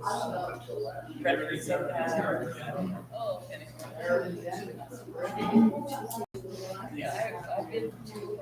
Oh, okay. Yeah, I've been to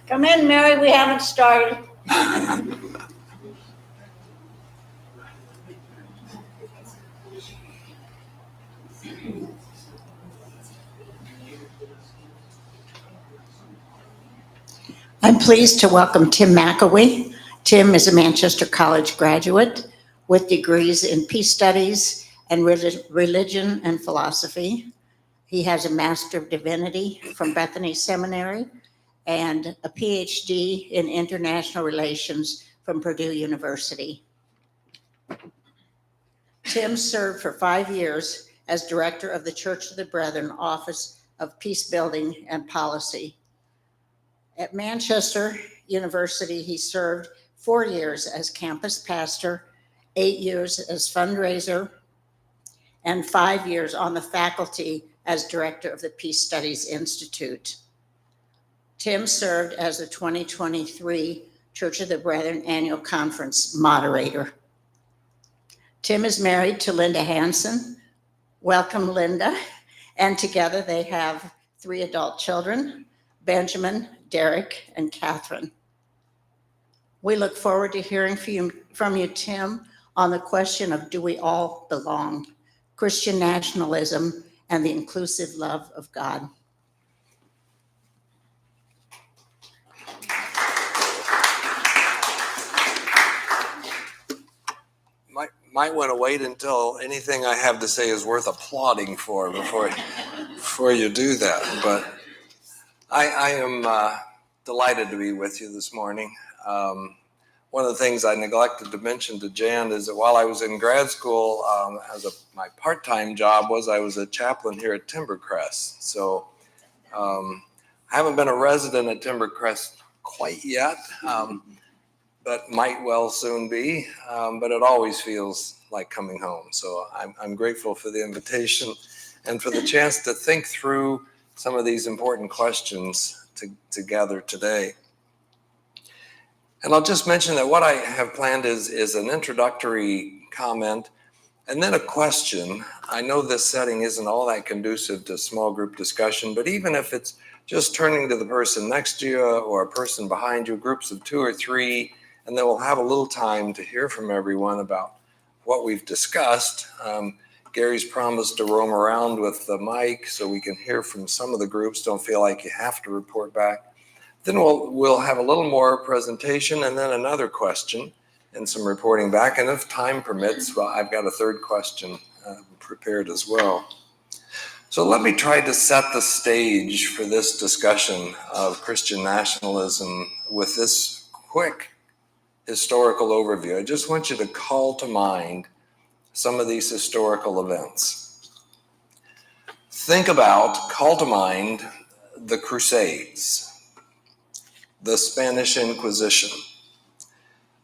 Come in, Mary, we haven't started. I'm pleased to welcome Tim McElwee. Tim is a Manchester College graduate with degrees in peace studies and religion and philosophy. He has a Master of Divinity from Bethany Seminary and a PhD in international relations from Purdue University. Tim served for 5 years as director of the Church of the Brethren Office of Peace Building and Policy. At Manchester University, he served 4 years as campus pastor, 8 years as fundraiser, and 5 years on the faculty as director of the Peace Studies Institute. Tim served as the 2023 Church of the Brethren Annual Conference moderator. Tim is married to Linda Hansen. Welcome, Linda. And together they have 3 adult children, Benjamin, Derek, and Catherine. We look forward to hearing from you, Tim, on the question of do we all belong, Christian nationalism, and the inclusive love of God. Might want to wait until anything I have to say is worth applauding for before you do that. But I am delighted to be with you this morning. One of the things I neglected to mention to Jan is that while I was in grad school, my part-time job was I was a chaplain here at Timbercrest. So I haven't been a resident at Timbercrest quite yet, but might well soon be. But it always feels like coming home. So I'm grateful for the invitation and for the chance to think through some of these important questions together today. And I'll just mention that what I have planned is an introductory comment and then a question. I know this setting isn't all that conducive to small group discussion, but even if it's just turning to the person next to you or a person behind you, groups of 2 or 3, and then we'll have a little time to hear from everyone about what we've discussed. Gary's promised to roam around with the mic so we can hear from some of the groups. Don't feel like you have to report back. Then we'll have a little more presentation and then another question and some reporting back. And if time permits, well, I've got a third question prepared as well. So let me try to set the stage for this discussion of Christian nationalism with this quick historical overview. I just want you to call to mind some of these historical events. Call to mind the Crusades, the Spanish Inquisition,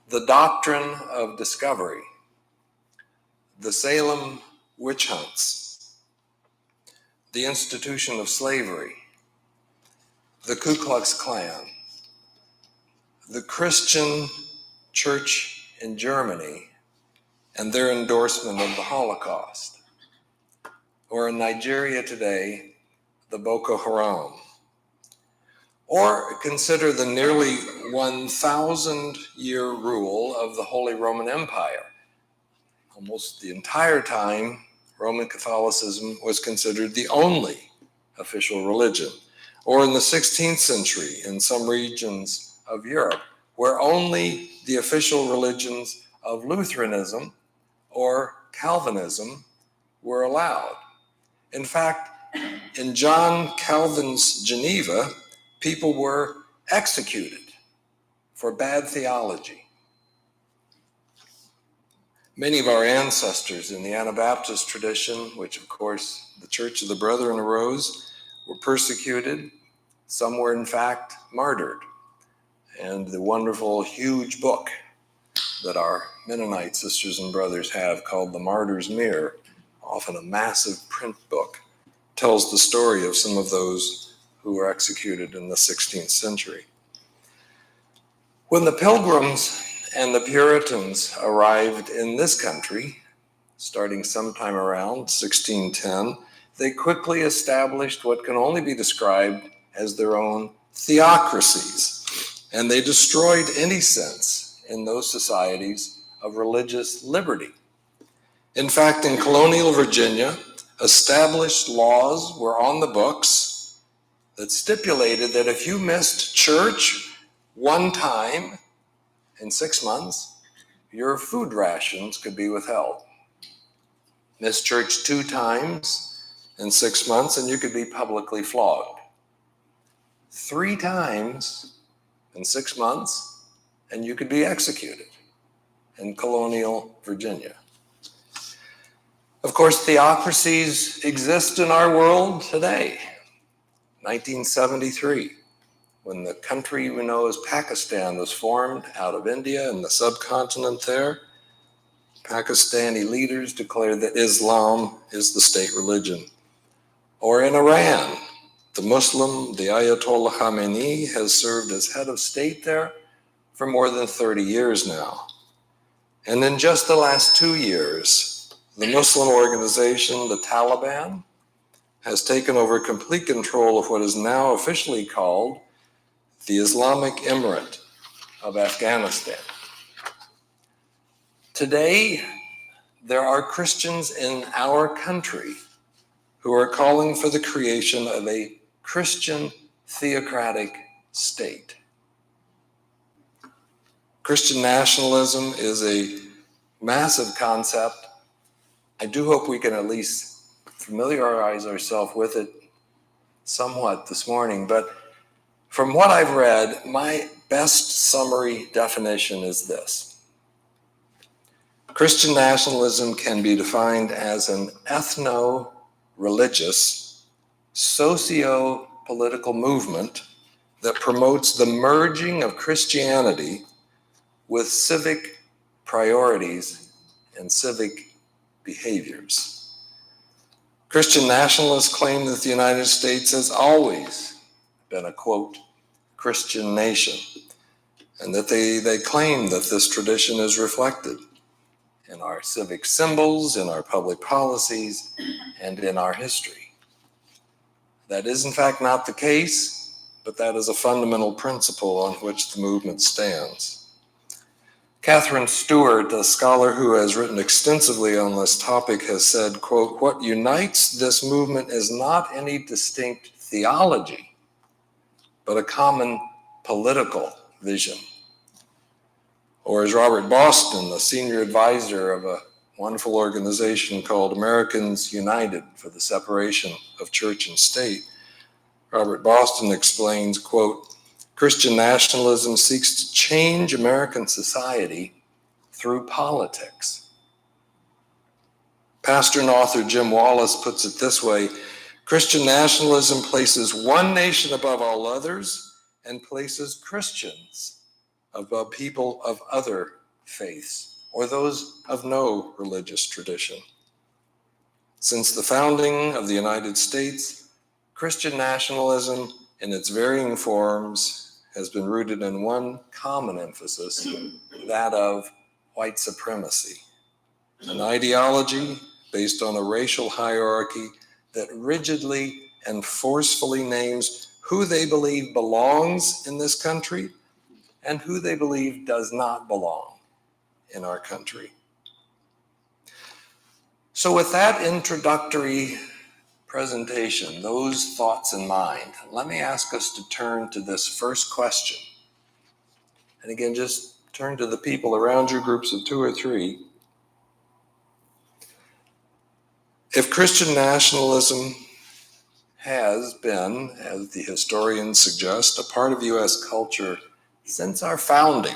the doctrine of discovery, the Salem witch hunts, the institution of slavery, the Ku Klux Klan, the Christian church in Germany and their endorsement of the Holocaust, or in Nigeria today, the Boko Haram. Or consider the nearly 1,000-year rule of the Holy Roman Empire. Almost the entire time, Roman Catholicism was considered the only official religion. Or in the 16th century, in some regions of Europe, where only the official religions of Lutheranism or Calvinism were allowed. In fact, in John Calvin's Geneva, people were executed for bad theology. Many of our ancestors in the Anabaptist tradition, which of course the Church of the Brethren arose, were persecuted. Some were in fact martyred. And the wonderful, huge book that our Mennonite sisters and brothers have called The Martyr's Mirror, often a massive print book, tells the story of some of those who were executed in the 16th century. When the Pilgrims and the Puritans arrived in this country, starting sometime around 1610, they quickly established what can only be described as their own theocracies, and they destroyed any sense in those societies of religious liberty. In fact, in colonial Virginia, established laws were on the books that stipulated that if you missed church one time in 6 months, your food rations could be withheld. Miss church 2 times in 6 months, and you could be publicly flogged. 3 times in 6 months, and you could be executed in colonial Virginia. Of course, theocracies exist in our world today. 1973, when the country we know as Pakistan was formed out of India and the subcontinent there, Pakistani leaders declared that Islam is the state religion. Or in Iran, the Ayatollah Khamenei has served as head of state there for more than 30 years now. And in just the last 2 years, the Muslim organization, the Taliban, has taken over complete control of what is now officially called the Islamic Emirate of Afghanistan. Today, there are Christians in our country who are calling for the creation of a Christian theocratic state. Christian nationalism is a massive concept. I do hope we can at least familiarize ourselves with it somewhat this morning, but from what I've read, my best summary definition is this. Christian nationalism can be defined as an ethno-religious, socio-political movement that promotes the merging of Christianity with civic priorities and civic behaviors. Christian nationalists claim that the United States has always been a, quote, Christian nation, and that they claim that this tradition is reflected in our civic symbols, in our public policies, and in our history. That is, in fact, not the case, but that is a fundamental principle on which the movement stands. Catherine Stewart, a scholar who has written extensively on this topic, has said, quote, what unites this movement is not any distinct theology, but a common political vision. Or as Robert Boston, the senior advisor of a wonderful organization called Americans United for the Separation of Church and State, Robert Boston explains, quote, Christian nationalism seeks to change American society through politics. Pastor and author Jim Wallace puts it this way: Christian nationalism places one nation above all others and places Christians above people of other faiths or those of no religious tradition. Since the founding of the United States, Christian nationalism in its varying forms has been rooted in one common emphasis, that of white supremacy, an ideology based on a racial hierarchy that rigidly and forcefully names who they believe belongs in this country and who they believe does not belong in our country. So with that introductory presentation, those thoughts in mind, let me ask us to turn to this first question. And again, just turn to the people around you, groups of 2 or 3. If Christian nationalism has been, as the historians suggest, a part of U.S. culture since our founding,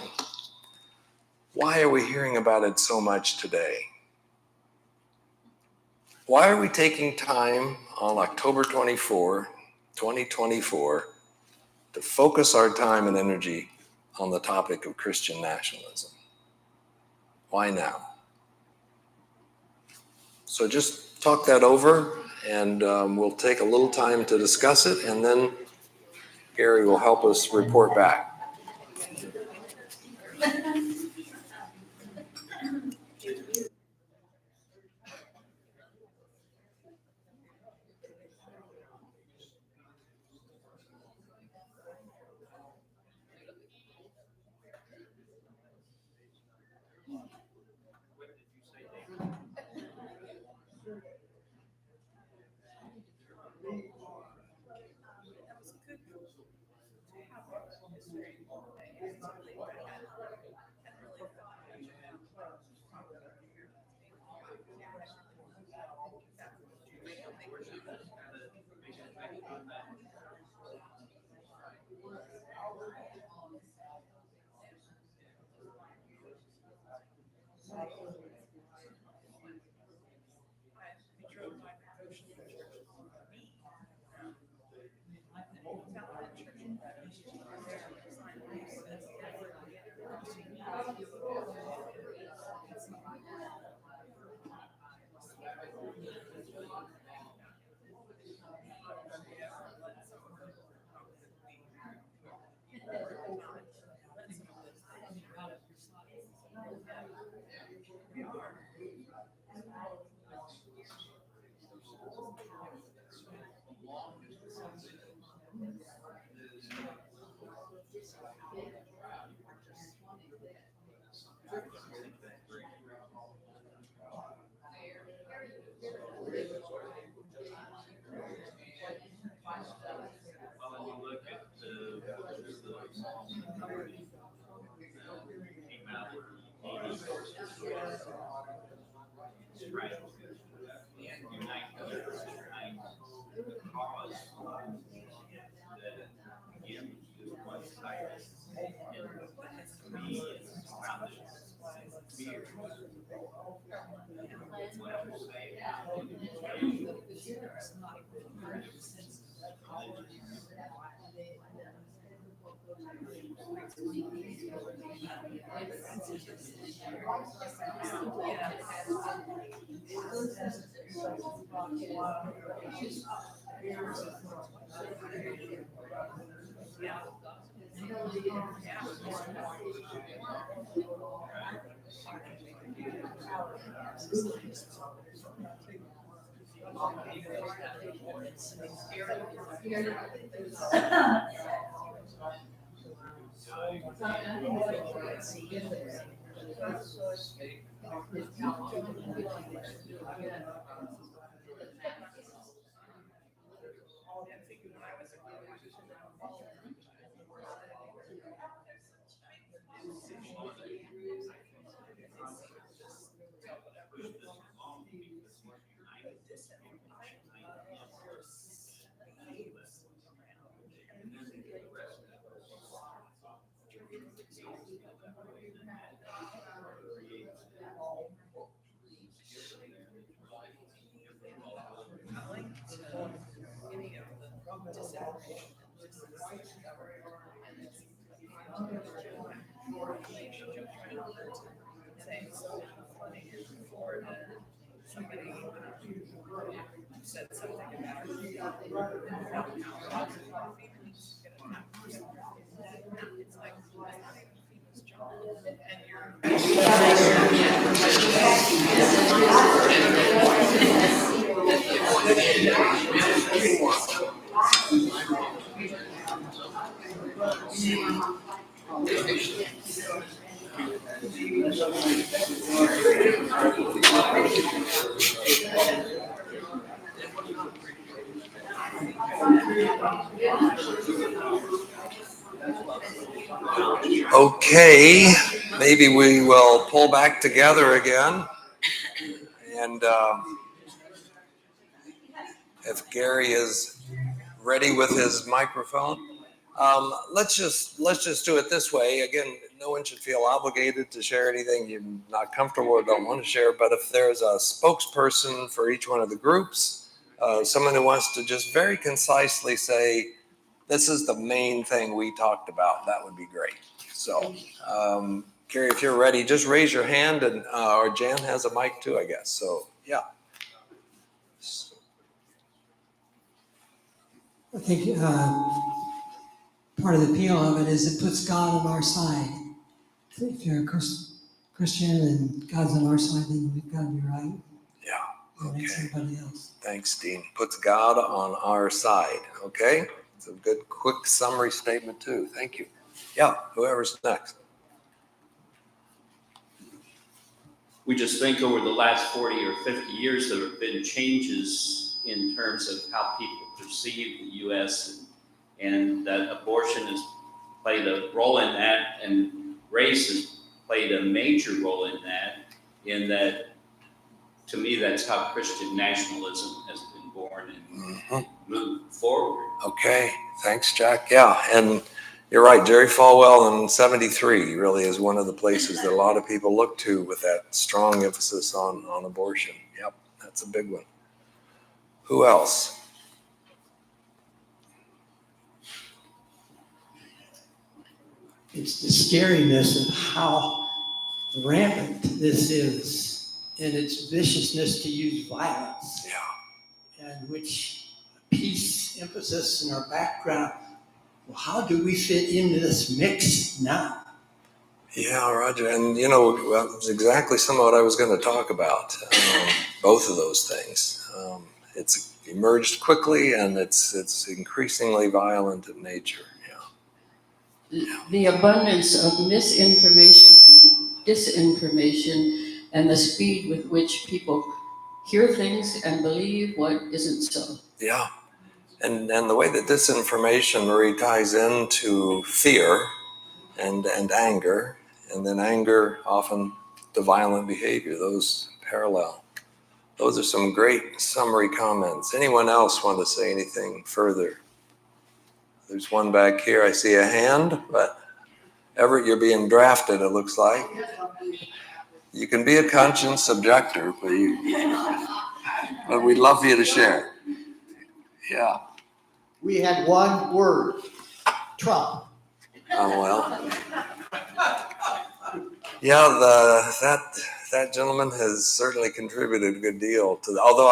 why are we hearing about it so much today? Why are we taking time on October 24, 2024, to focus our time and energy on the topic of Christian nationalism? Why now? So just talk that over, and we'll take a little time to discuss it, and then Gary will help us report back. disinformation and discovery, and it's relationship trying to say, so funny in Florida, somebody said something about how females get attacked. It's like, it's not even a female's job, and you're. Okay, maybe we will pull back together again. And if Gary is ready with his microphone, let's just do it this way. Again, no one should feel obligated to share anything you're not comfortable or don't want to share. But if there's a spokesperson for each one of the groups, someone who wants to just very concisely say, this is the main thing we talked about, that would be great. So, Gary, if you're ready, just raise your hand, and or Jan has a mic too, I guess. So, yeah. I think part of the appeal of it is it puts God on our side. If you're a Christian and God's on our side, then we've got to be right. Yeah. Okay. Somebody else. Thanks, Dean. Puts God on our side. Okay. It's a good, quick summary statement too. Thank you. Yeah. Whoever's next. We just think over the last 40 or 50 years, there have been changes in terms of how people perceive the U.S. and that abortion has played a role in that, and race has played a major role in that, to me, that's how Christian nationalism has been born and moved forward. Okay. Thanks, Jack. Yeah. And you're right. Jerry Falwell in 73 really is one of the places that a lot of people look to with that strong emphasis on abortion. Yep. That's a big one. Who else? It's the scariness of how rampant this is and its viciousness to use violence. Yeah. And which peace emphasis in our background. Well, how do we fit into this mix now? Yeah, Roger. And, well, it's exactly some of what I was going to talk about, both of those things. It's emerged quickly, and it's increasingly violent in nature. Yeah. The abundance of misinformation and disinformation and the speed with which people hear things and believe what isn't so. Yeah. And the way that disinformation really ties into fear and anger, and then anger often to violent behavior, those parallel. Those are some great summary comments. Anyone else want to say anything further? There's one back here. I see a hand, but Everett, you're being drafted, it looks like. You can be a conscience objector, but we'd love for you to share. Yeah. We had one word, Trump. Oh, well. Yeah, that gentleman has certainly contributed a good deal to the, although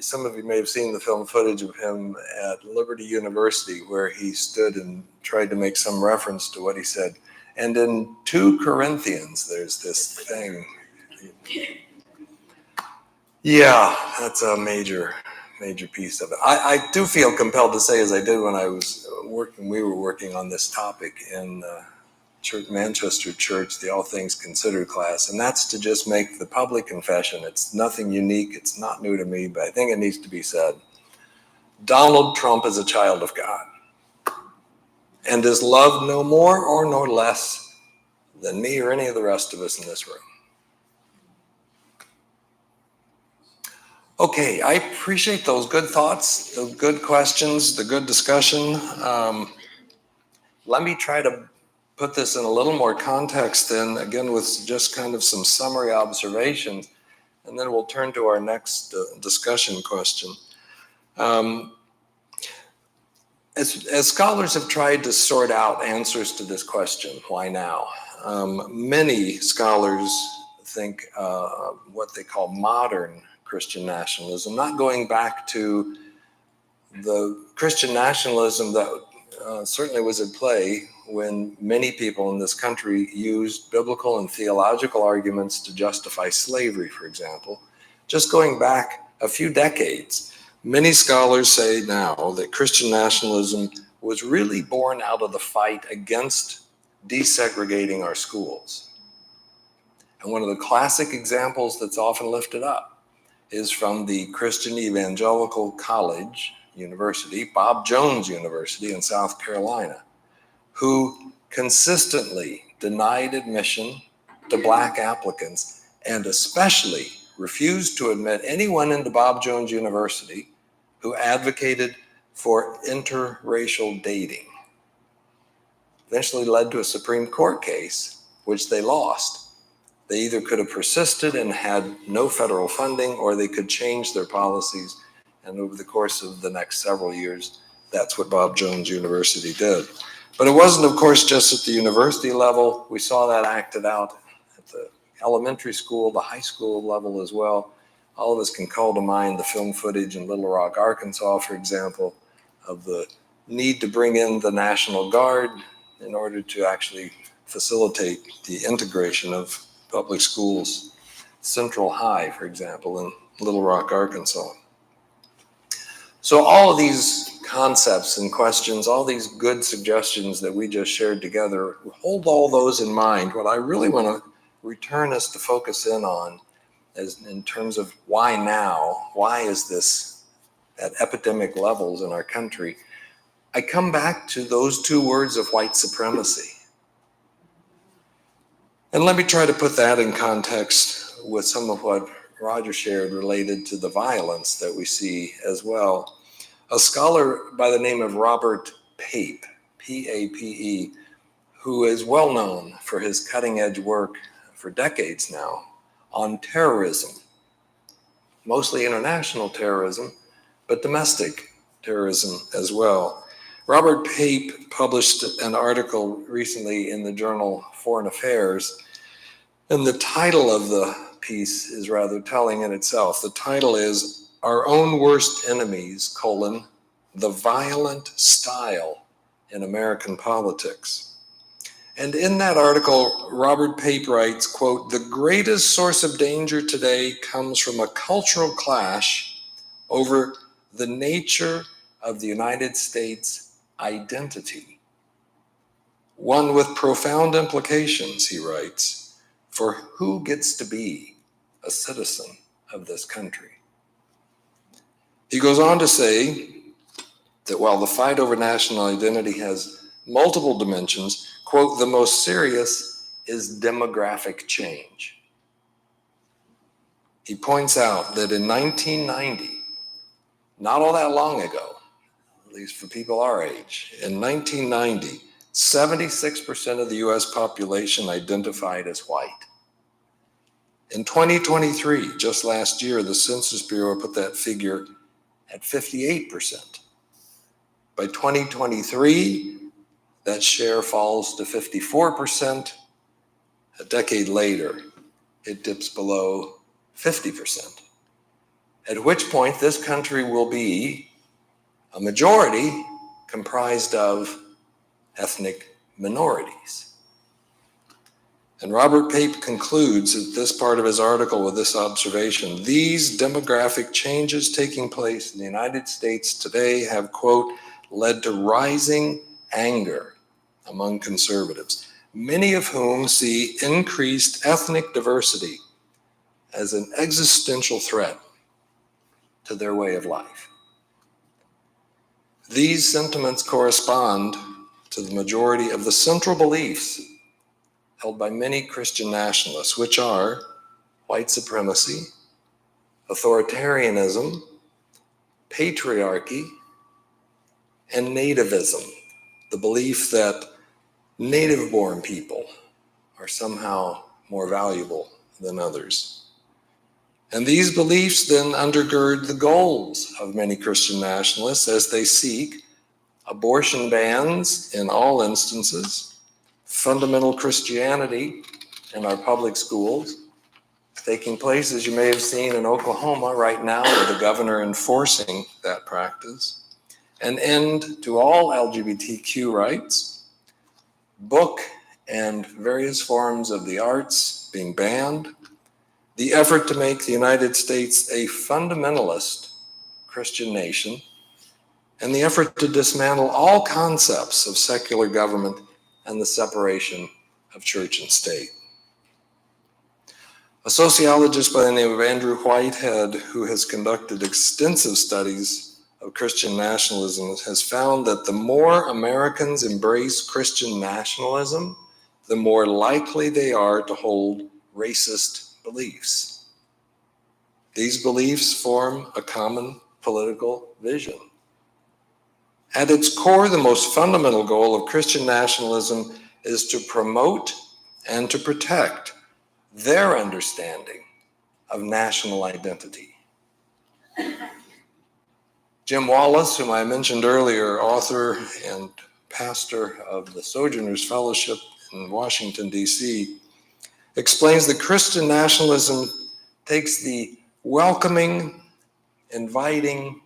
some of you may have seen the film footage of him at Liberty University where he stood and tried to make some reference to what he said. And in 2 Corinthians, there's this thing. Yeah, that's a major piece of it. I do feel compelled to say, as I did when we were working on this topic in Manchester Church, the All Things Considered class, and that's to just make the public confession. It's nothing unique, it's not new to me, but I think it needs to be said. Donald Trump is a child of God and is loved no more or no less than me or any of the rest of us in this room. Okay, I appreciate those good thoughts, the good questions, the good discussion. Let me try to put this in a little more context then, again, with just kind of some summary observations, and then we'll turn to our next discussion question. As scholars have tried to sort out answers to this question, why now? Many scholars think what they call modern Christian nationalism, not going back to the Christian nationalism that certainly was at play when many people in this country used biblical and theological arguments to justify slavery, for example. Just going back a few decades, many scholars say now that Christian nationalism was really born out of the fight against desegregating our schools. And one of the classic examples that's often lifted up is from the Christian Evangelical College University, Bob Jones University in South Carolina, who consistently denied admission to Black applicants and especially refused to admit anyone into Bob Jones University who advocated for interracial dating. Eventually led to a Supreme Court case, which they lost. They either could have persisted and had no federal funding, or they could change their policies. And over the course of the next several years, that's what Bob Jones University did. But it wasn't, of course, just at the university level. We saw that acted out at the elementary school, the high school level as well. All of us can call to mind the film footage in Little Rock, Arkansas, for example, of the need to bring in the National Guard in order to actually facilitate the integration of public schools. Central High, for example, in Little Rock, Arkansas. So all of these concepts and questions, all these good suggestions that we just shared together, hold all those in mind. What I really want to return us to focus in on is in terms of why now, why is this at epidemic levels in our country? I come back to those two words of white supremacy. And let me try to put that in context with some of what Roger shared related to the violence that we see as well. A scholar by the name of Robert Pape, P-A-P-E, who is well known for his cutting edge work for decades now on terrorism, mostly international terrorism, but domestic terrorism as well. Robert Pape published an article recently in the journal Foreign Affairs, and the title of the piece is rather telling in itself. The title is Our Own Worst Enemies, the Violent Style in American Politics. And in that article, Robert Pape writes, quote, "The greatest source of danger today comes from a cultural clash over the nature of the United States identity. One with profound implications," he writes, "for who gets to be a citizen of this country." He goes on to say that while the fight over national identity has multiple dimensions, quote, "the most serious is demographic change." He points out that in 1990, not all that long ago, at least for people our age, in 1990, 76% of the US population identified as white. In 2023, just last year, the Census Bureau put that figure at 58%. By 2023, that share falls to 54%. A decade later, it dips below 50%. At which point, this country will be a majority comprised of ethnic minorities. And Robert Pape concludes this part of his article with this observation: "These demographic changes taking place in the United States today have, quote, led to rising anger among conservatives, many of whom see increased ethnic diversity as an existential threat to their way of life." These sentiments correspond to the majority of the central beliefs held by many Christian nationalists, which are white supremacy, authoritarianism, patriarchy, and nativism, the belief that native-born people are somehow more valuable than others. And these beliefs then undergird the goals of many Christian nationalists as they seek abortion bans in all instances, fundamental Christianity in our public schools, taking place, as you may have seen in Oklahoma right now, with the governor enforcing that practice, an end to all LGBTQ rights, book and various forms of the arts being banned, the effort to make the United States a fundamentalist Christian nation, and the effort to dismantle all concepts of secular government and the separation of church and state. A sociologist by the name of Andrew Whitehead, who has conducted extensive studies of Christian nationalism, has found that the more Americans embrace Christian nationalism, the more likely they are to hold racist beliefs. These beliefs form a common political vision. At its core, the most fundamental goal of Christian nationalism is to promote and to protect their understanding of national identity. Jim Wallace, whom I mentioned earlier, author and pastor of the Sojourners Fellowship in Washington, D.C., explains that Christian nationalism takes the welcoming, inviting,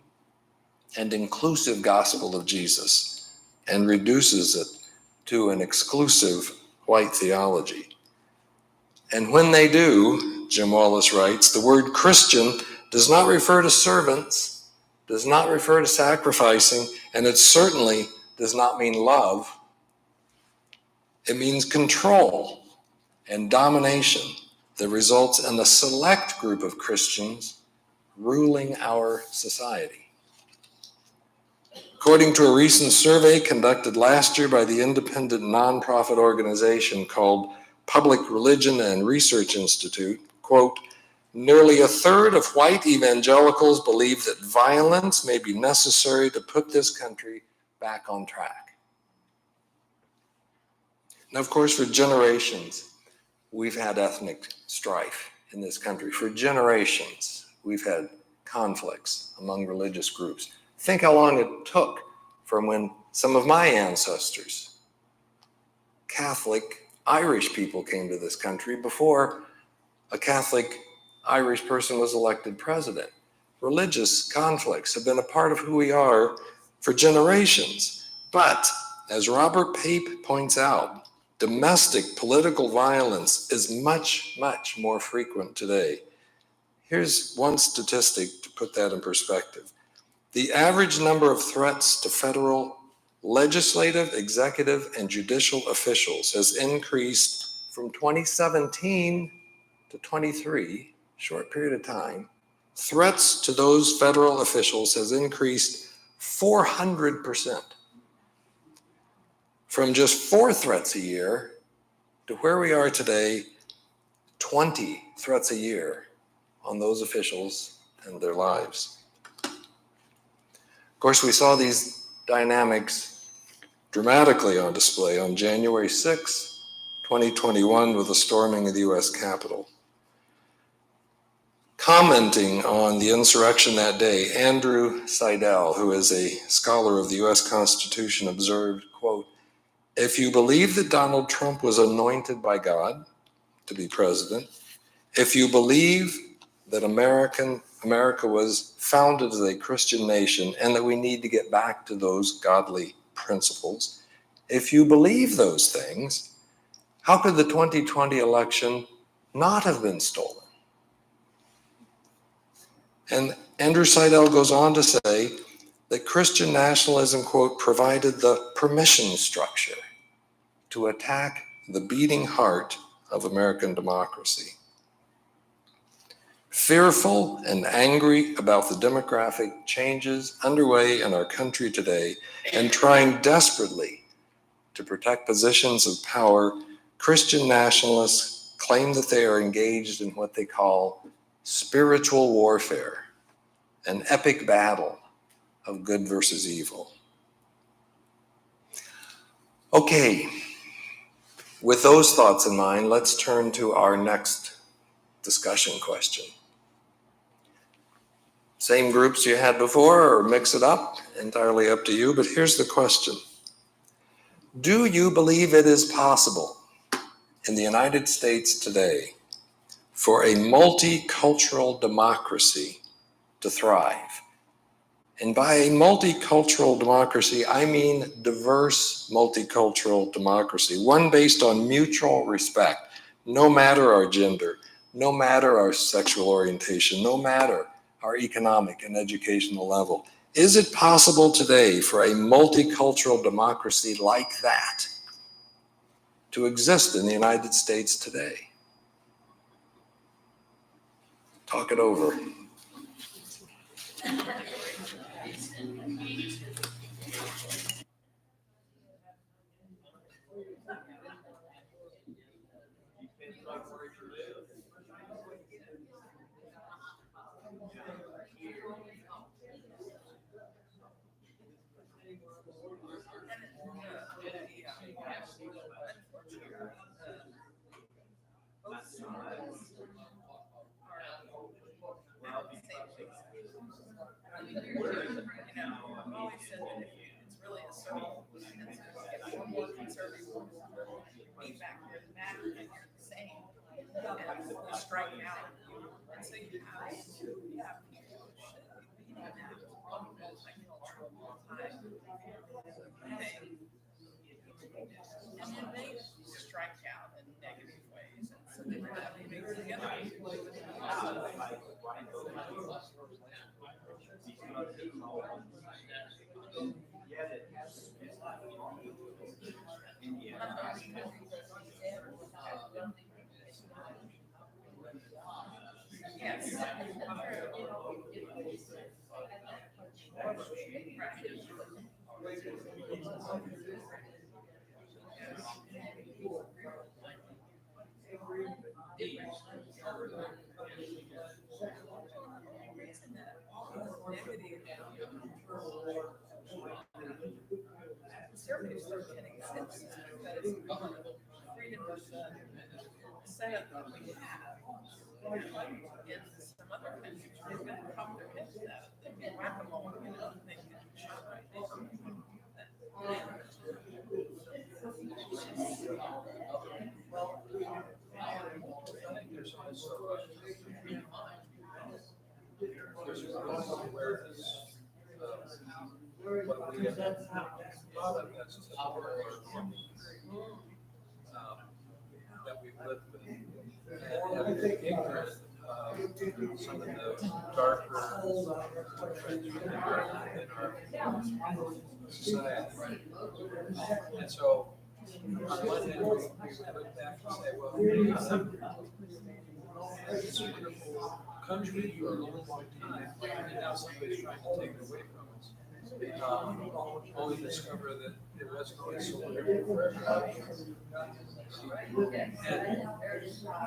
and inclusive gospel of Jesus and reduces it to an exclusive white theology. And when they do, Jim Wallace writes, the word Christian does not refer to servants, does not refer to sacrificing, and it certainly does not mean love. It means control and domination that results in a select group of Christians ruling our society. According to a recent survey conducted last year by the independent nonprofit organization called Public Religion and Research Institute, quote, nearly a third of white evangelicals believe that violence may be necessary to put this country back on track. Now, of course, for generations, we've had ethnic strife in this country. For generations, we've had conflicts among religious groups. Think how long it took from when some of my ancestors, Catholic Irish people, came to this country before a Catholic Irish person was elected president. Religious conflicts have been a part of who we are for generations. But as Robert Pape points out, domestic political violence is much, much more frequent today. Here's one statistic to put that in perspective. The average number of threats to federal legislative, executive, and judicial officials has increased from 2017 to 23, short period of time. Threats to those federal officials has increased 400%. From just 4 threats a year to where we are today, 20 threats a year on those officials and their lives. Of course, we saw these dynamics dramatically on display on January 6, 2021, with the storming of the U.S. Capitol. Commenting on the insurrection that day, Andrew Seidel, who is a scholar of the U.S. Constitution, observed, quote, if you believe that Donald Trump was anointed by God to be president, if you believe that America was founded as a Christian nation and that we need to get back to those godly principles, if you believe those things, how could the 2020 election not have been stolen? And Andrew Seidel goes on to say that Christian nationalism, quote, provided the permission structure to attack the beating heart of American democracy. Fearful and angry about the demographic changes underway in our country today and trying desperately to protect positions of power, Christian nationalists claim that they are engaged in what they call spiritual warfare, an epic battle of good versus evil. Okay, with those thoughts in mind, let's turn to our next discussion question. Same groups you had before, or mix it up, entirely up to you. But here's the question. Do you believe it is possible in the United States today for a multicultural democracy to thrive? And by a multicultural democracy, I mean diverse multicultural democracy, one based on mutual respect, no matter our gender, no matter our sexual orientation, no matter our economic and educational level. Is it possible today for a multicultural democracy like that to exist in the United States today? Talk it over. It's really a circle. And so you get one more conservative being back here in the back, and you're the same. And we strike out. And so you have people who should be in that multicultural, and then they strike out in negative ways. And so they have to mix together. Yes. Conservatives are getting sense because freedom of setup that we have in some other countries, they've got to pop their heads out. They've been whack-a-mole, they can shut right that we've lived with and have been ignorant of some of the darker trends in our society. And so, on one hand, we look back and say, well, this wonderful country for a long, long time, and now somebody's trying to take it away from us. Only discover that it wasn't always so wonderful for everybody.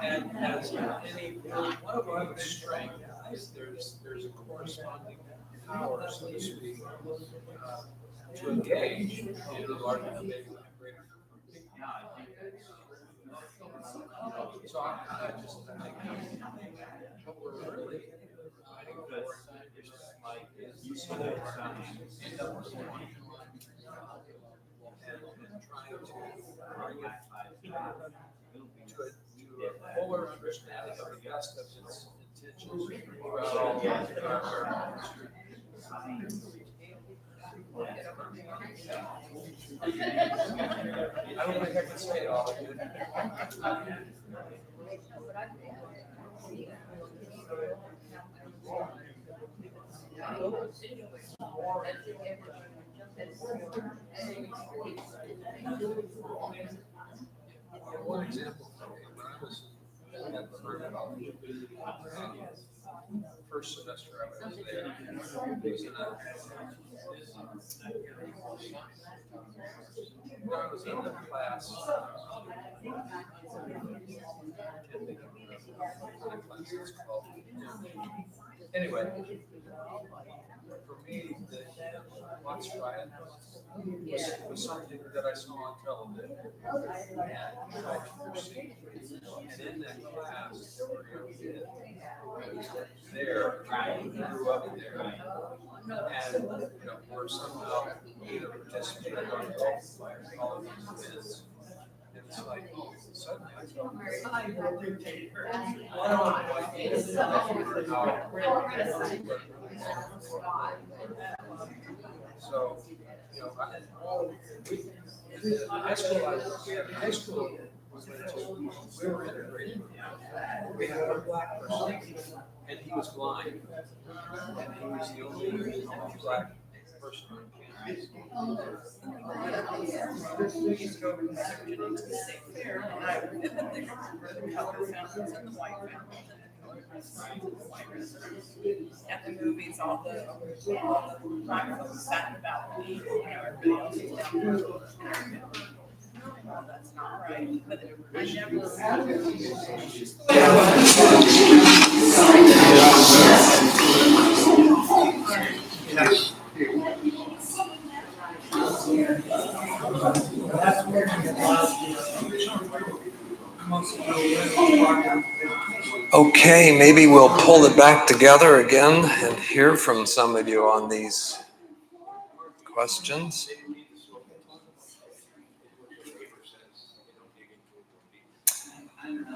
And as any one of our strengths, there's a corresponding power, so to speak, to engage in a larger debate with a greater number. So I just think what we're really fighting for is like you end up with one and trying to bring it to a fuller understanding of the best of its intentions throughout all of our history. I don't think I can say it all again. One example, when I was at Burn College, first semester I was there, when I was in the class, attending a class that's called, anyway, for me, the Watts riot was something that I saw on television and tried to perceive. And in that class, there were young kids there who grew up there. And, we're somehow either participating or involved by all of these events. And it's like, suddenly I felt so, high school was we were integrated. We had one black person, and he was blind, and he was the only black person on campus. We used to go over to the state fair, and I would vividly remember the color fountains and the white fountains and the color restaurants and the white restaurants. At the movies, all the black folks sat in the balcony, everybody else was down the road. And I remember, well, that's not right, but I never. Okay, maybe we'll pull it back together again and hear from some of you on these questions.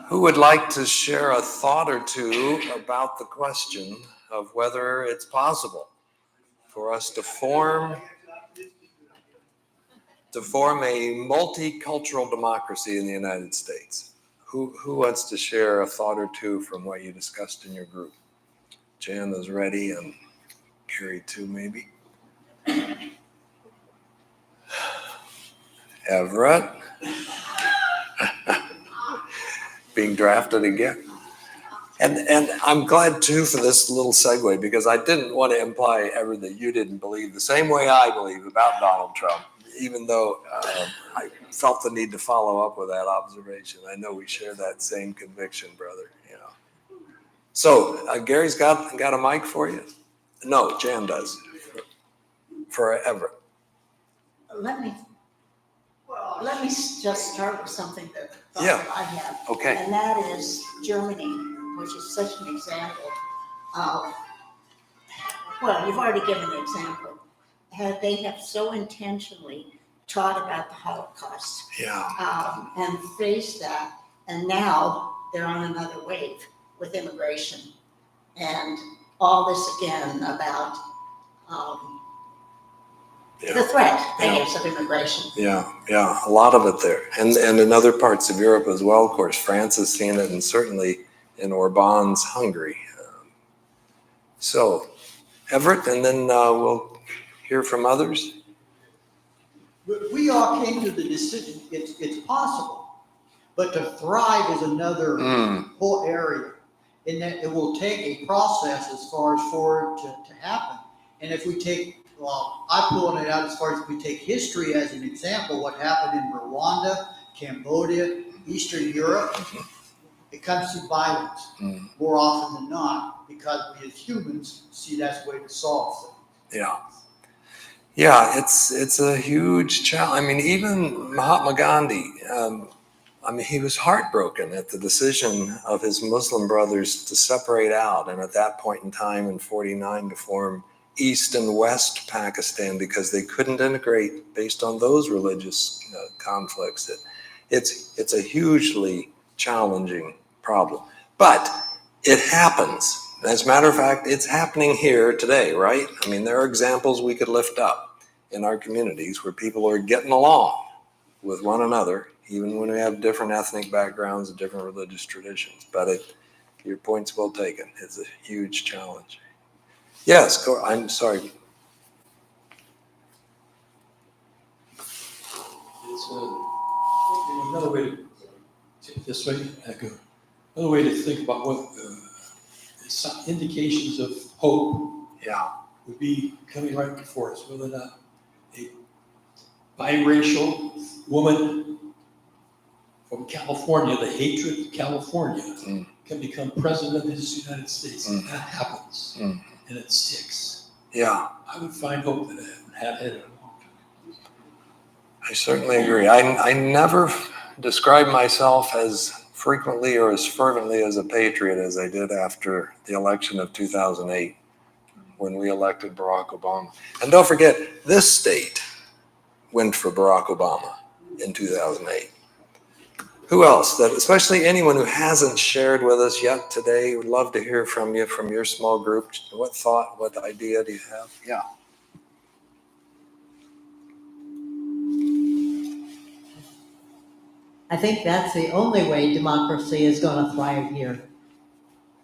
Who would like to share a thought or two about the question of whether it's possible for us to form a multicultural democracy in the United States? Who wants to share a thought or two from what you discussed in your group? Jan is ready, and Gary too, maybe. Everett. Being drafted again. And I'm glad too for this little segue, because I didn't want to imply ever that you didn't believe the same way I believe about Donald Trump, even though I felt the need to follow up with that observation. I know we share that same conviction, brother. So Gary's got a mic for you? No, Jan does. For Everett. Let me just start with something that Yeah. I have. Okay. And that is Germany, which is such an example of, well, you've already given the example. They have so intentionally taught about the Holocaust. Yeah. And faced that. And now they're on another wave with immigration. And all this again about the threat, I guess, of immigration. Yeah, a lot of it there. And in other parts of Europe as well, of course. France has seen it, and certainly in Orban's Hungary. So, Everett, and then we'll hear from others. We all came to the decision, it's possible, but to thrive is another whole area. In that it will take a process as far as for it to happen. And if we take, I'm pulling it out as far as if we take history as an example, what happened in Rwanda, Cambodia, Eastern Europe, it comes to violence more often than not, because we as humans see that's the way to solve things. Yeah, it's a huge challenge. I mean, even Mahatma Gandhi, he was heartbroken at the decision of his Muslim brothers to separate out, and at that point in time in 49 to form East and West Pakistan, because they couldn't integrate based on those religious conflicts. It's a hugely challenging problem, but it happens. As a matter of fact, it's happening here today, right? I mean, there are examples we could lift up in our communities where people are getting along with one another, even when we have different ethnic backgrounds and different religious traditions. But your point's well taken. It's a huge challenge. Yes, I'm sorry. It's another way to take it this way. Another way to think about what some indications of hope would be coming right before us, whether or not a biracial woman from California, the hatred of California, can become president of the United States. And that happens, and it sticks. Yeah. I would find hope that I have had it a long time. I certainly agree. I never described myself as frequently or as fervently as a patriot as I did after the election of 2008. when we elected Barack Obama. And don't forget, this state went for Barack Obama in 2008. Who else? That, especially anyone who hasn't shared with us yet today, would love to hear from you, from your small group. What thought, what idea do you have? Yeah. I think that's the only way democracy is going to thrive here,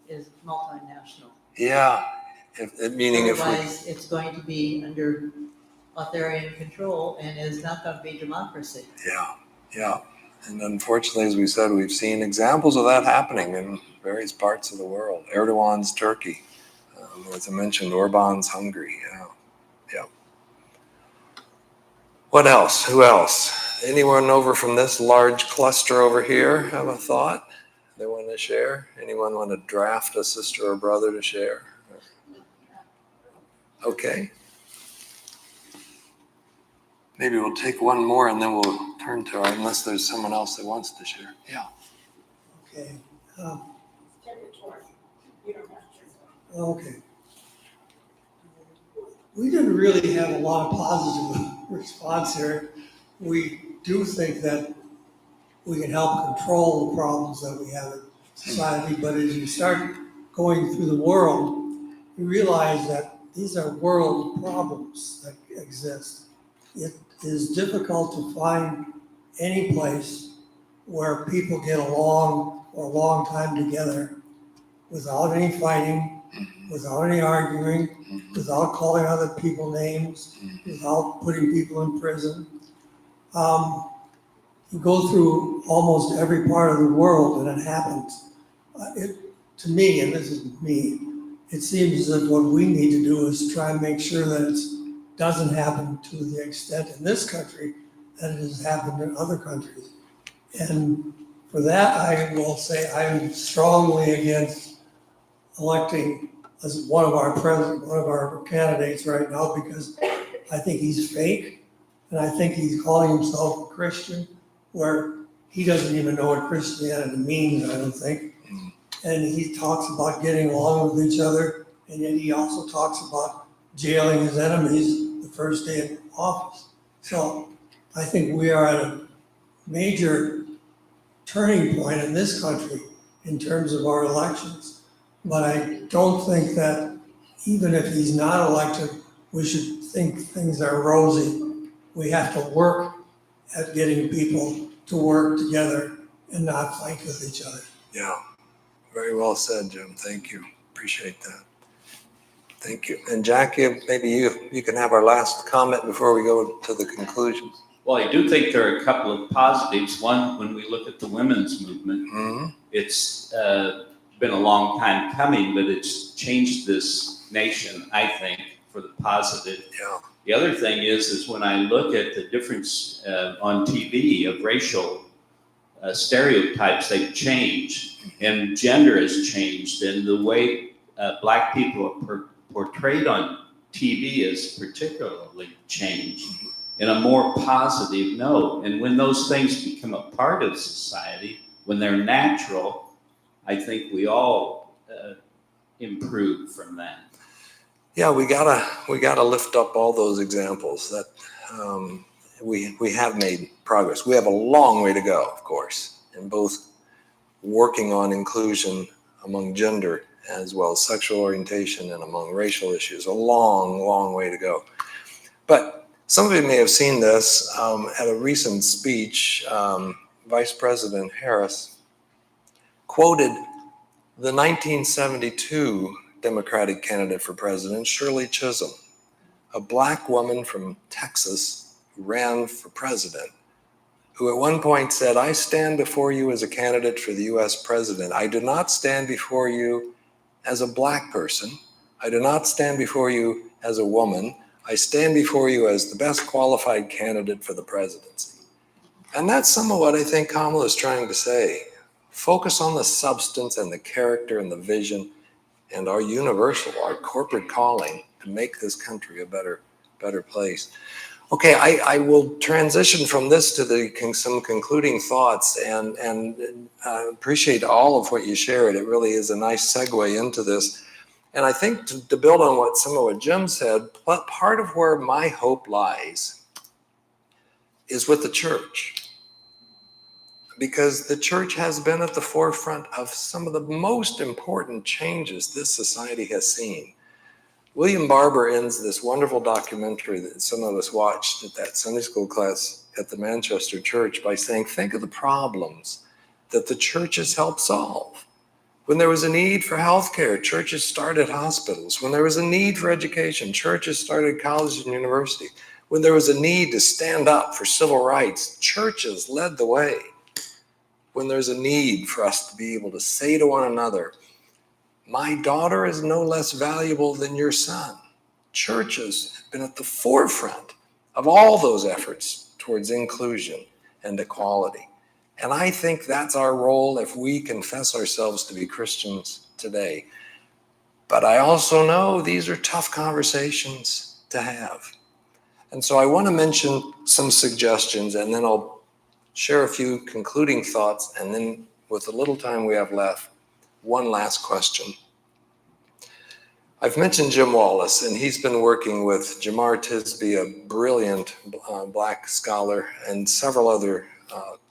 is multinational. Yeah. Meaning Otherwise, it's going to be under authoritarian control and is not going to be democracy. Yeah, yeah. And unfortunately, as we said, we've seen examples of that happening in various parts of the world. Erdogan's Turkey, as I mentioned, Orban's Hungary. Yeah, yeah. What else? Who else? Anyone over from this large cluster over here have a thought they want to share? Anyone want to draft a sister or brother to share? Okay. Maybe we'll take one more and then we'll turn to our, unless there's someone else that wants to share. Yeah. Okay. Okay. We didn't really have a lot of positive response here. We do think that we can help control the problems that we have in society, but as you start going through the world, you realize that these are world problems that exist. It is difficult to find any place where people get along for a long time together without any fighting, without any arguing, without calling other people names, without putting people in prison. You go through almost every part of the world and it happens. To me, and this is me, it seems that what we need to do is try and make sure that it doesn't happen to the extent in this country that it has happened in other countries. And for that, I will say I'm strongly against electing as one of our candidates right now, because I think he's fake, and I think he's calling himself a Christian, where he doesn't even know what Christianity means, I don't think. And he talks about getting along with each other, and yet he also talks about jailing his enemies the first day in office. So I think we are at a major turning point in this country in terms of our elections. But I don't think that even if he's not elected, we should think things are rosy. We have to work at getting people to work together and not fight with each other. Yeah. Very well said, Jim. Thank you. Appreciate that. Thank you. And Jackie, maybe you can have our last comment before we go to the conclusions. Well, I do think there are a couple of positives. One, when we look at the women's movement, it's been a long time coming, but it's changed this nation, I think, for the positive. Yeah. The other thing is when I look at the difference on TV of racial stereotypes, they've changed, and gender has changed, and the way Black people are portrayed on TV is particularly changed in a more positive note. And when those things become a part of society, when they're natural, I think we all improve from that. Yeah, we gotta lift up all those examples that we have made progress. We have a long way to go, of course, in both working on inclusion among gender as well as sexual orientation and among racial issues. A long, long way to go. But some of you may have seen this at a recent speech. Vice President Harris quoted the 1972 Democratic candidate for president, Shirley Chisholm, a Black woman from Texas who ran for president, who at one point said, "I stand before you as a candidate for the US president. I do not stand before you as a Black person. I do not stand before you as a woman. I stand before you as the best qualified candidate for the presidency." And that's some of what I think Kamala is trying to say. Focus on the substance and the character and the vision and our universal, our corporate calling to make this country a better place. Okay, I will transition from this to some concluding thoughts, and appreciate all of what you shared. It really is a nice segue into this. And I think to build on what Jim said, part of where my hope lies is with the church. Because the church has been at the forefront of some of the most important changes this society has seen. William Barber ends this wonderful documentary that some of us watched at that Sunday school class at the Manchester church by saying, think of the problems that the church has helped solve. When there was a need for healthcare, churches started hospitals. When there was a need for education, churches started colleges and universities. When there was a need to stand up for civil rights, churches led the way. When there's a need for us to be able to say to one another, my daughter is no less valuable than your son. Churches have been at the forefront of all those efforts towards inclusion and equality. And I think that's our role if we confess ourselves to be Christians today. But I also know these are tough conversations to have. And so I want to mention some suggestions, and then I'll share a few concluding thoughts, and then with the little time we have left, one last question. I've mentioned Jim Wallace, and he's been working with Jamar Tisby, a brilliant Black scholar, and several other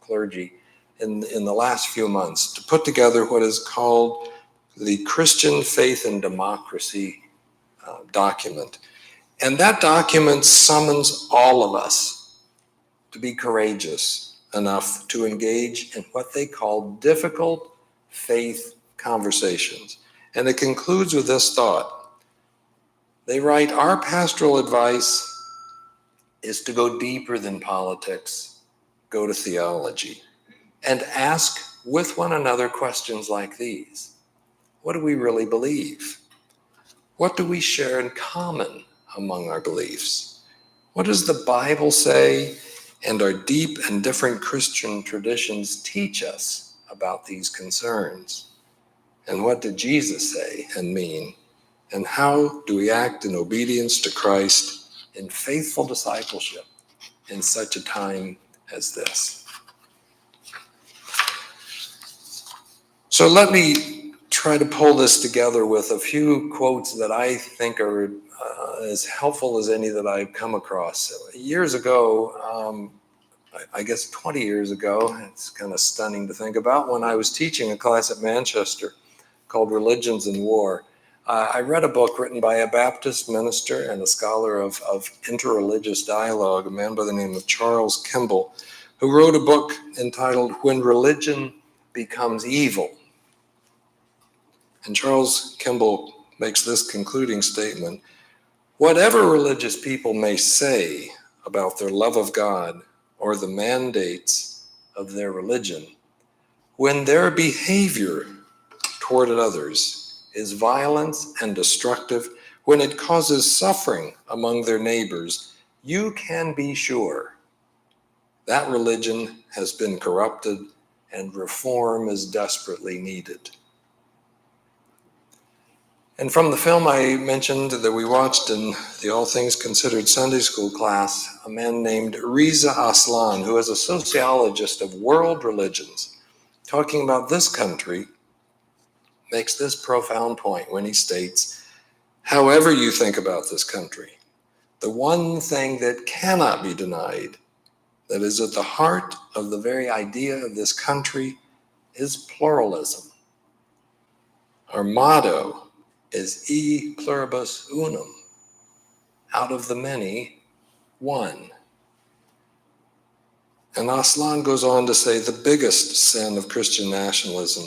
clergy in the last few months to put together what is called the Christian Faith and Democracy document. And that document summons all of us to be courageous enough to engage in what they call difficult faith conversations. And it concludes with this thought. They write, our pastoral advice is to go deeper than politics, go to theology, and ask with one another questions like these. What do we really believe? What do we share in common among our beliefs? What does the Bible say and our deep and different Christian traditions teach us about these concerns? And what did Jesus say and mean? And how do we act in obedience to Christ in faithful discipleship in such a time as this? So let me try to pull this together with a few quotes that I think are as helpful as any that I've come across. Years ago, I guess 20 years ago, it's kind of stunning to think about, when I was teaching a class at Manchester called Religions and War. I read a book written by a Baptist minister and a scholar of interreligious dialogue, a man by the name of Charles Kimball, who wrote a book entitled When Religion Becomes Evil. And Charles Kimball makes this concluding statement: whatever religious people may say about their love of God or the mandates of their religion, when their behavior toward others is violent and destructive, when it causes suffering among their neighbors, you can be sure that religion has been corrupted and reform is desperately needed. And from the film I mentioned that we watched in the All Things Considered Sunday School class, a man named Reza Aslan, who is a sociologist of world religions, talking about this country, makes this profound point when he states, however you think about this country, the one thing that cannot be denied, that is at the heart of the very idea of this country, is pluralism. Our motto is e pluribus unum, out of the many, one. And Aslan goes on to say the biggest sin of Christian nationalism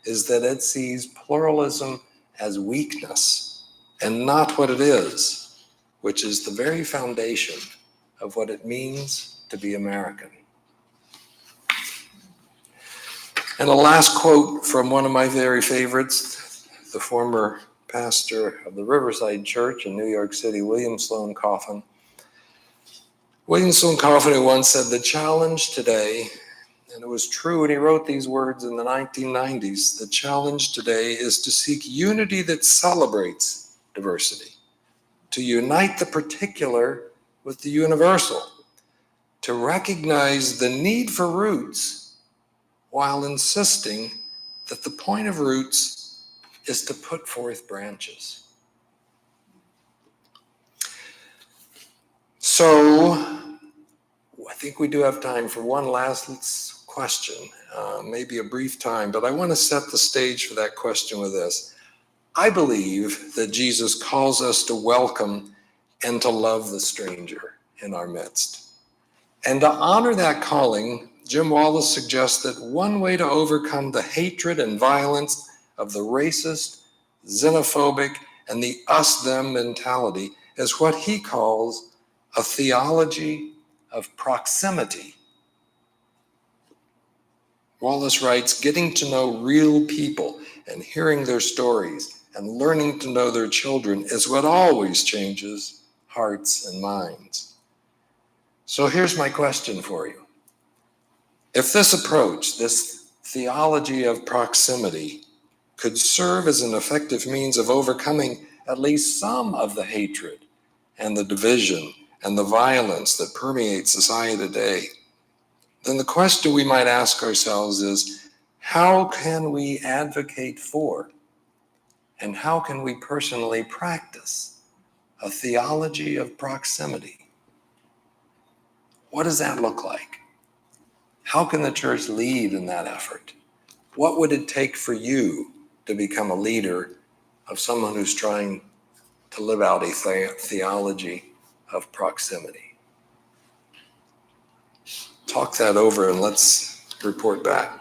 is that it sees pluralism as weakness and not what it is, which is the very foundation of what it means to be American. And a last quote from one of my very favorites, the former pastor of the Riverside Church in New York City, William Sloane Coffin. William Sloane Coffin, who once said, the challenge today, and it was true when he wrote these words in the 1990s, the challenge today is to seek unity that celebrates diversity, to unite the particular with the universal, to recognize the need for roots while insisting that the point of roots is to put forth branches. So I think we do have time for one last question, maybe a brief time, but I want to set the stage for that question with this. I believe that Jesus calls us to welcome and to love the stranger in our midst. And to honor that calling, Jim Wallace suggests that one way to overcome the hatred and violence of the racist, xenophobic, and the us-them mentality is what he calls a theology of proximity. Wallace writes, getting to know real people and hearing their stories and learning to know their children is what always changes hearts and minds. So here's my question for you. If this approach, this theology of proximity, could serve as an effective means of overcoming at least some of the hatred and the division and the violence that permeate society today, then the question we might ask ourselves is, how can we advocate for and how can we personally practice a theology of proximity? What does that look like? How can the church lead in that effort? What would it take for you to become a leader of someone who's trying to live out a theology of proximity? Talk that over and let's report back.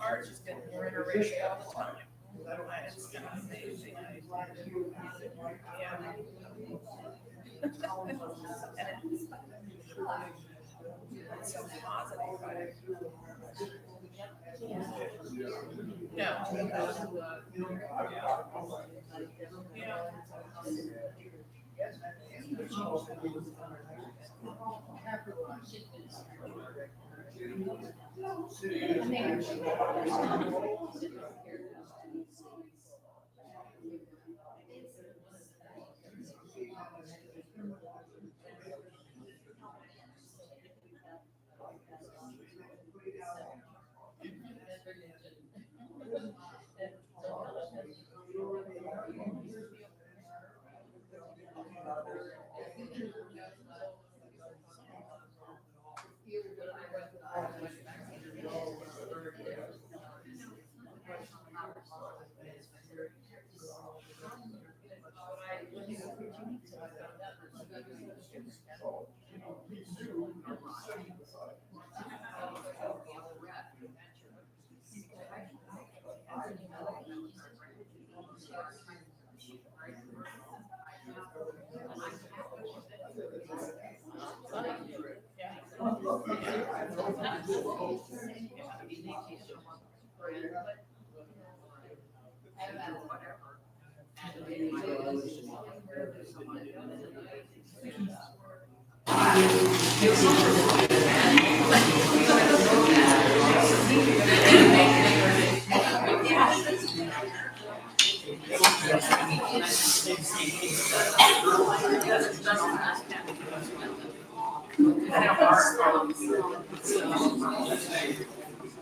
Ours is getting more interracial all the time. It's amazing. Yeah. And it's so positive, right?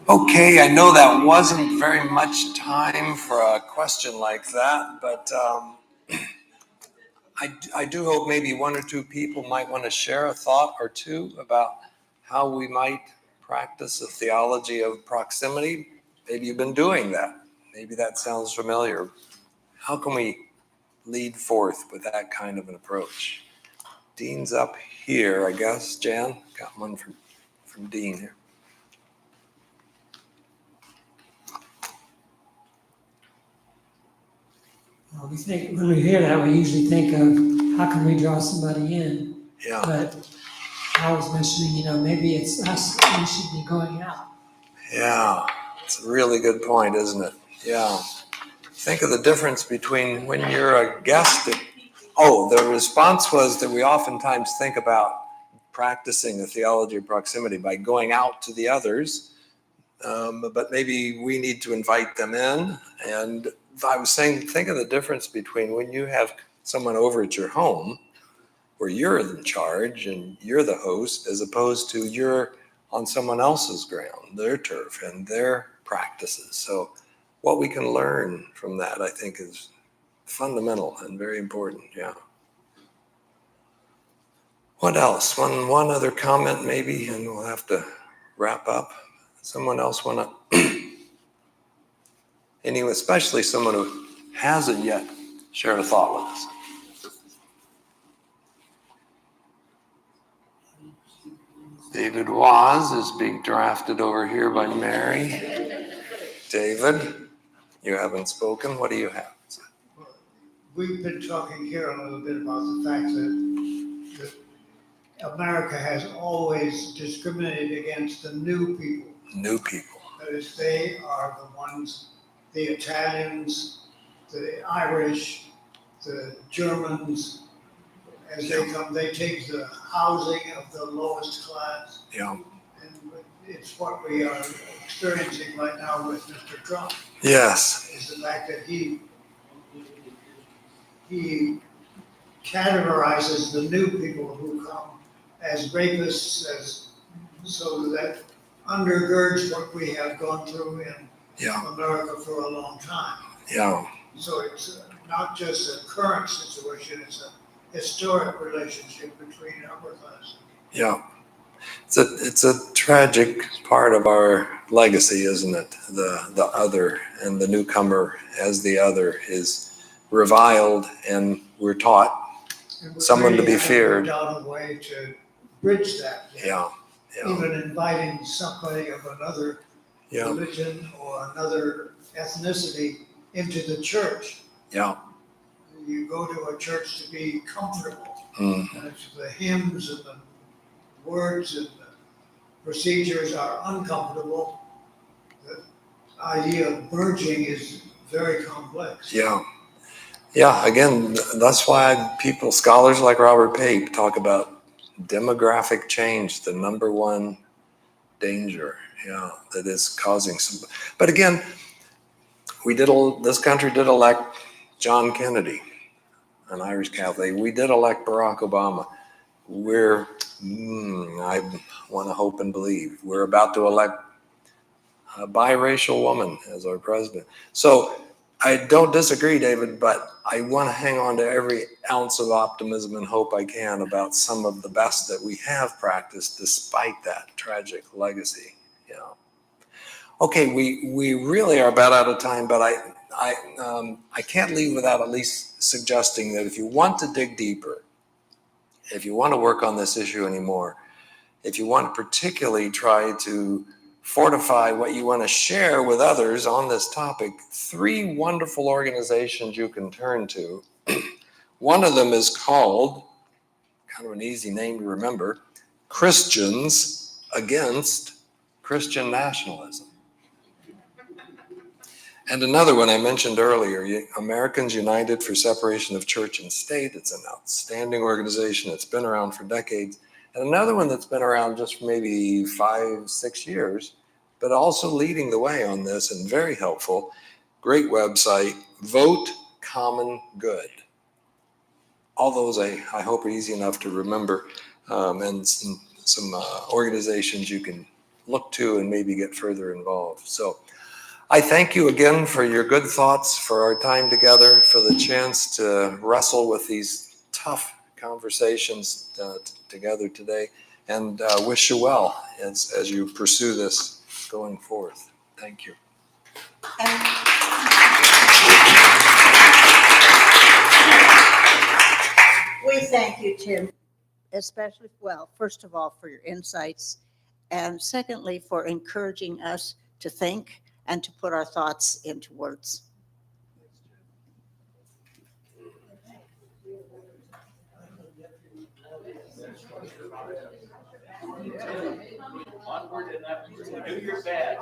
Okay, I know that wasn't very much time for a question like that, but I do hope maybe one or two people might want to share a thought or two about how we might practice a theology of proximity. Maybe you've been doing that. Maybe that sounds familiar. How can we lead forth with that kind of an approach? Dean's up here, I guess. Jan, got one from Dean here. When we hear that, we usually think of how can we draw somebody in? Yeah. But I was mentioning, maybe it's us, we should be going out. Yeah, it's a really good point, isn't it? Yeah. Think of the difference between when you're a guest. The response was that we oftentimes think about practicing the theology of proximity by going out to the others, but maybe we need to invite them in. And I was saying, think of the difference between when you have someone over at your home where you're in charge and you're the host, as opposed to you're on someone else's ground, their turf and their practices. So what we can learn from that, I think, is fundamental and very important. Yeah. What else? One other comment maybe, and we'll have to wrap up. Someone else want to, especially someone who hasn't yet shared a thought with us. David Waz is being drafted over here by Mary. David, you haven't spoken. What do you have? We've been talking here a little bit about the fact that America has always discriminated against the new people. New people. That is, they are the ones, the Italians, the Irish, the Germans, as they come, they take the housing of the lowest class. Yeah. And it's what we are experiencing right now with Mr. Trump. Yes. Is the fact that he categorizes the new people who come as rapists, so that undergirds what we have gone through in America for a long time. Yeah. So it's not just a current situation, it's a historic relationship between upper class. Yeah. It's a tragic part of our legacy, isn't it? The other, and the newcomer as the other is reviled, and we're taught someone to be feared. Down a way to bridge that. Yeah. Even inviting somebody of another religion or another ethnicity into the church. Yeah. You go to a church to be comfortable. Mm. And it's the hymns and the words and the procedures are uncomfortable. The idea of merging is very complex. Yeah. Yeah, again, that's why scholars like Robert Pape talk about demographic change, the number one danger, that is causing some. But again, this country did elect John Kennedy, an Irish Catholic. We did elect Barack Obama. I want to hope and believe, we're about to elect a biracial woman as our president. So I don't disagree, David, but I want to hang on to every ounce of optimism and hope I can about some of the best that we have practiced despite that tragic legacy. Okay, we really are about out of time, but I can't leave without at least suggesting that if you want to dig deeper, if you want to work on this issue anymore, if you want to particularly try to fortify what you want to share with others on this topic, 3 wonderful organizations you can turn to. One of them is called, kind of an easy name to remember, Christians Against Christian Nationalism. And another one I mentioned earlier, Americans United for Separation of Church and State. It's an outstanding organization. It's been around for decades. And another one that's been around just for maybe 5-6 years, but also leading the way on this and very helpful. Great website, Vote Common Good. All those I hope are easy enough to remember. And some organizations you can look to and maybe get further involved. So I thank you again for your good thoughts, for our time together, for the chance to wrestle with these tough conversations together today, and wish you well as you pursue this going forth. Thank you. We thank you, Tim, especially, well, first of all, for your insights, and secondly, for encouraging us to think and to put our thoughts into words. Onward and upward. Do your best.